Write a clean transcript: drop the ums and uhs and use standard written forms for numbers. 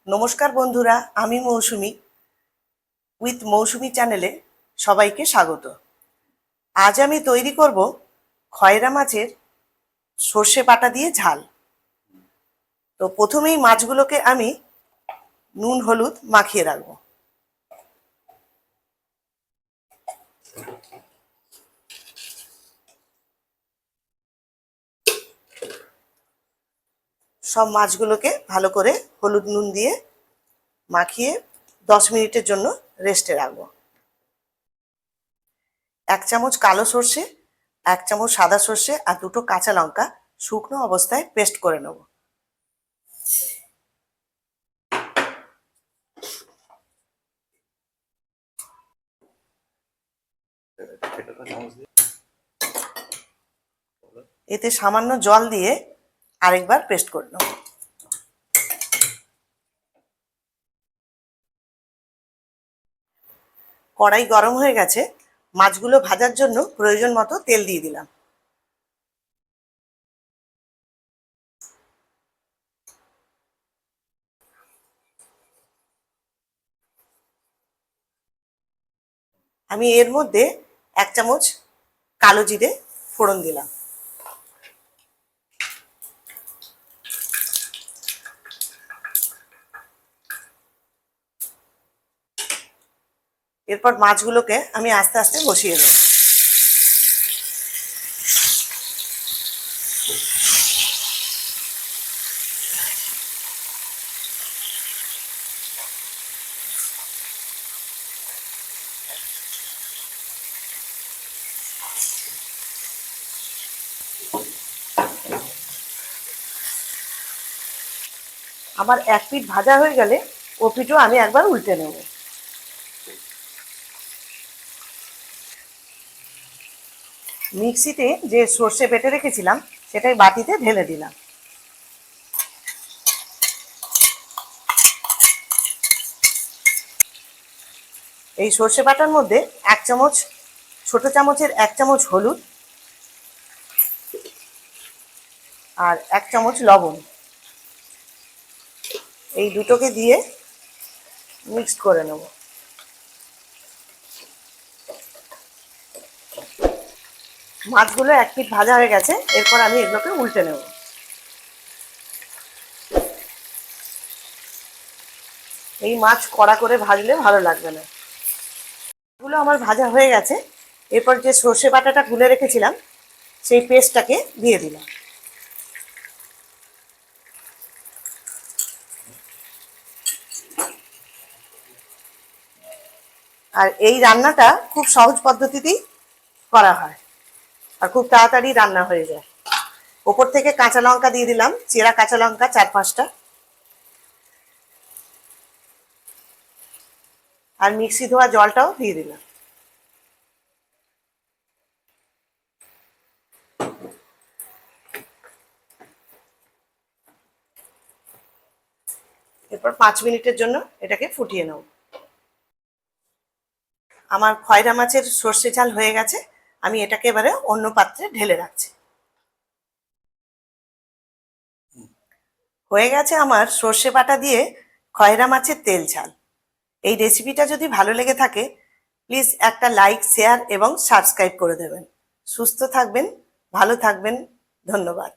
নমস্কার বন্ধুরা, আমি মৌসুমি উইথ মৌসুমি চ্যানেলে সবাইকে স্বাগত। আজ আমি তৈরি করব খয়রা মাছের সর্ষে বাটা দিয়ে ঝাল। তো প্রথমেই মাছগুলোকে আমি নুন হলুদ মাখিয়ে রাখবো। সব মাছগুলোকে ভালো করে হলুদ নুন দিয়ে মাখিয়ে 10 মিনিটের জন্য রেস্টে রাখবো। 1 চামচ কালো সর্ষে, 1 চামচ সাদা সর্ষে আর 2টো কাঁচা লঙ্কা শুকনো অবস্থায় পেস্ট করে নেব। এতে সামান্য জল দিয়ে আরেকবার পেস্ট করে নেব। কড়াই গরম হয়ে গেছে, মাছগুলো ভাজার জন্য প্রয়োজন মতো তেল দিয়ে দিলাম। আমি এর মধ্যে 1 চামচ কালো জিরে ফোড়ন দিলাম। এরপর মাছগুলোকে আমি আস্তে আস্তে বসিয়ে দেব। আমার এক পিঠ ভাজা হয়ে গেলে ও পিঠও আমি একবার উল্টে নেব। মিক্সিতে যে সর্ষে বেটে রেখেছিলাম সেটাই বাটিতে ঢেলে দিলাম। এই সর্ষে বাটার মধ্যে 1 চামচ ছোট চামচের 1 চামচ হলুদ আর 1 চামচ লবণ, এই দুটোকে দিয়ে মিক্স করে নেব। মাছগুলো এক পিঠ ভাজা হয়ে গেছে, এরপর আমি এগুলোকে উল্টে নেব। এই মাছ কড়া করে ভাজলে ভালো লাগবে না। এগুলো আমার ভাজা হয়ে গেছে, এরপর যে সর্ষে বাটাটা গুলে রেখেছিলাম সেই পেস্টটাকে দিয়ে দিলাম। আর এই রান্নাটা খুব সহজ পদ্ধতিতেই করা হয় আর খুব তাড়াতাড়ি রান্না হয়ে যায়। ওপর থেকে কাঁচা লঙ্কা দিয়ে দিলাম, চেরা কাঁচা লঙ্কা 4-5টা, আর মিক্সি ধোয়া জলটাও দিয়ে দিলাম। এরপর 5 মিনিটের জন্য এটাকে ফুটিয়ে নেব। আমার খয়রা মাছের সর্ষে ঝাল হয়ে গেছে, আমি এটাকে এবারে অন্য পাত্রে ঢেলে রাখছি। হয়ে গেছে আমার সর্ষে বাটা দিয়ে খয়রা মাছের তেল ঝাল। এই রেসিপিটা যদি ভালো লেগে থাকে প্লিজ একটা লাইক, শেয়ার এবং সাবস্ক্রাইব করে দেবেন। সুস্থ থাকবেন, ভালো থাকবেন। ধন্যবাদ।